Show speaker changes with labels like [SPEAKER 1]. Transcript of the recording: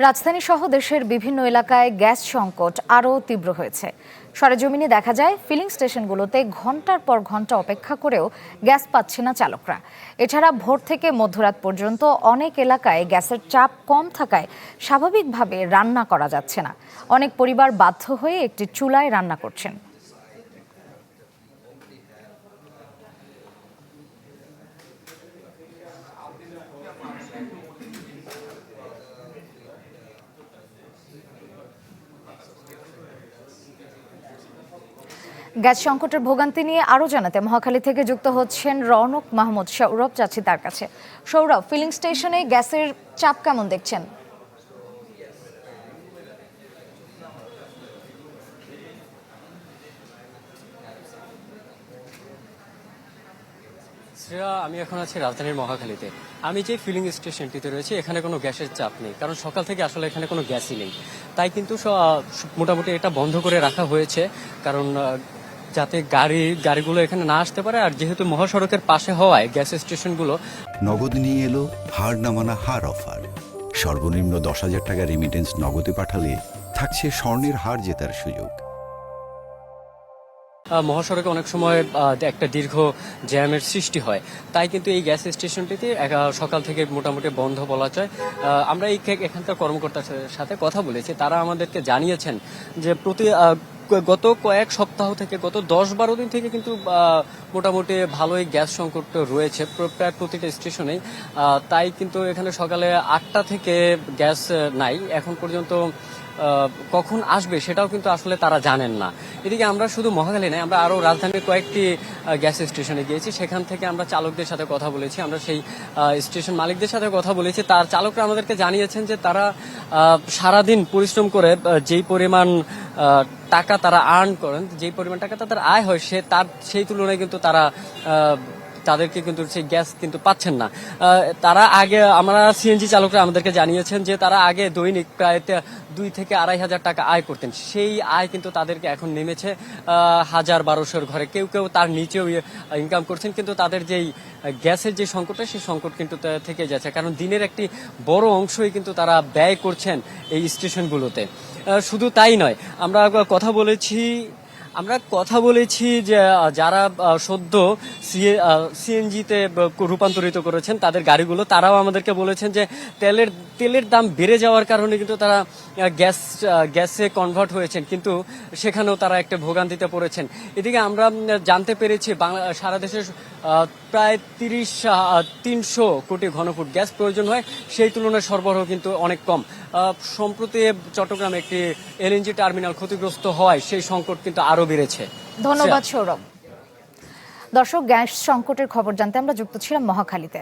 [SPEAKER 1] রাজধানী সহ দেশের বিভিন্ন এলাকায় গ্যাস সংকট আরও তীব্র হয়েছে। সরেজমিনে দেখা যায় ফিলিং স্টেশনগুলোতে ঘন্টার পর ঘন্টা অপেক্ষা করেও গ্যাস পাচ্ছে না চালকরা। এছাড়া ভোর থেকে মধ্যরাত পর্যন্ত অনেক এলাকায় গ্যাসের চাপ কম থাকায় স্বাভাবিকভাবে রান্না করা যাচ্ছে না। অনেক পরিবার বাধ্য হয়ে একটি চুলায় রান্না করছেন। গ্যাস সংকটের ভোগান্তি নিয়ে আরও জানাতে মহাখালী থেকে যুক্ত হচ্ছেন রৌনক মাহমুদ। সৌরভ যাচ্ছি তার কাছে। সৌরভ, ফিলিং স্টেশনে গ্যাসের চাপ কেমন দেখছেন?
[SPEAKER 2] আমি এখন আছি রাজধানীর মহাখালীতে। আমি যে ফিলিং স্টেশনটিতে রয়েছে এখানে কোনো গ্যাসের চাপ নেই, কারণ সকাল থেকে আসলে এখানে কোনো গ্যাসই নেই। তাই কিন্তু মোটামুটি এটা বন্ধ করে রাখা হয়েছে, কারণ যাতে গাড়িগুলো এখানে না আসতে পারে। আর যেহেতু মহাসড়কের পাশে হওয়ায় গ্যাস স্টেশনগুলো
[SPEAKER 3] নগদ নিয়ে এলো হার নামানা হার অফার। সর্বনিম্ন 10,000 টাকা রেমিটেন্স নগদে পাঠালে থাকছে স্বর্ণের হার জেতার সুযোগ।
[SPEAKER 2] মহাসড়কে অনেক সময় একটা দীর্ঘ জ্যামের সৃষ্টি হয়, তাই কিন্তু এই গ্যাস স্টেশনটিতে সকাল থেকে মোটামুটি বন্ধ বলা যায়। আমরা এখানকার কর্মকর্তার সাথে কথা বলেছি, তারা আমাদেরকে জানিয়েছেন যে গত কয়েক সপ্তাহ থেকে, গত 10-12 দিন থেকে কিন্তু মোটামুটি ভালোই গ্যাস সংকট রয়েছে প্রায় প্রতিটা স্টেশনেই। তাই কিন্তু এখানে সকালে 8টা থেকে গ্যাস নাই। এখন পর্যন্ত কখন আসবে সেটাও কিন্তু আসলে তারা জানেন না। এদিকে আমরা শুধু মহাখালী নয়, আমরা আরও রাজধানীর কয়েকটি গ্যাস স্টেশনে গিয়েছি। সেখান থেকে আমরা চালকদের সাথে কথা বলেছি, আমরা সেই স্টেশন মালিকদের সাথে কথা বলেছি। তার চালকরা আমাদেরকে জানিয়েছেন যে তারা সারাদিন পরিশ্রম করে যেই পরিমাণ টাকা তারা আর্ন করেন, যেই পরিমাণ টাকা তাদের আয় হয়, সেই তুলনায় কিন্তু তাদেরকে কিন্তু সেই গ্যাস কিন্তু পাচ্ছেন না। তারা আগে, আমরা সিএনজি চালকরা আমাদেরকে জানিয়েছেন যে তারা আগে দৈনিক প্রায় 2 থেকে 2,500 টাকা আয় করতেন। সেই আয় কিন্তু তাদেরকে এখন নেমেছে 1,000-1,200 ঘরে, কেউ কেউ তার নিচেও ইনকাম করছেন। কিন্তু তাদের যেই গ্যাসের যে সংকটটা, সেই সংকট কিন্তু থেকে যাচ্ছে, কারণ দিনের একটি বড় অংশই কিন্তু তারা ব্যয় করছেন এই স্টেশনগুলোতে। শুধু তাই নয়, আমরা কথা বলেছি যে যারা সদ্য সিএনজিতে রূপান্তরিত করেছেন তাদের গাড়িগুলো, তারাও আমাদেরকে বলেছেন যে তেলের দাম বেড়ে যাওয়ার কারণে কিন্তু তারা গ্যাসে কনভার্ট হয়েছেন, কিন্তু সেখানেও তারা একটা ভোগান্তিতে পড়েছেন। এদিকে আমরা জানতে পেরেছি সারা দেশে প্রায় 300 কোটি ঘনফুট গ্যাস প্রয়োজন হয়, সেই তুলনায় সরবরাহ কিন্তু অনেক কম। সম্প্রতি চট্টগ্রামে একটি এলএনজি টার্মিনাল ক্ষতিগ্রস্ত হওয়ায় সেই সংকট কিন্তু আরো বেড়েছে।
[SPEAKER 1] ধন্যবাদ সৌরভ। দর্শক, গ্যাস সংকটের খবর জানতে আমরা যুক্ত ছিলাম মহাখালীতে।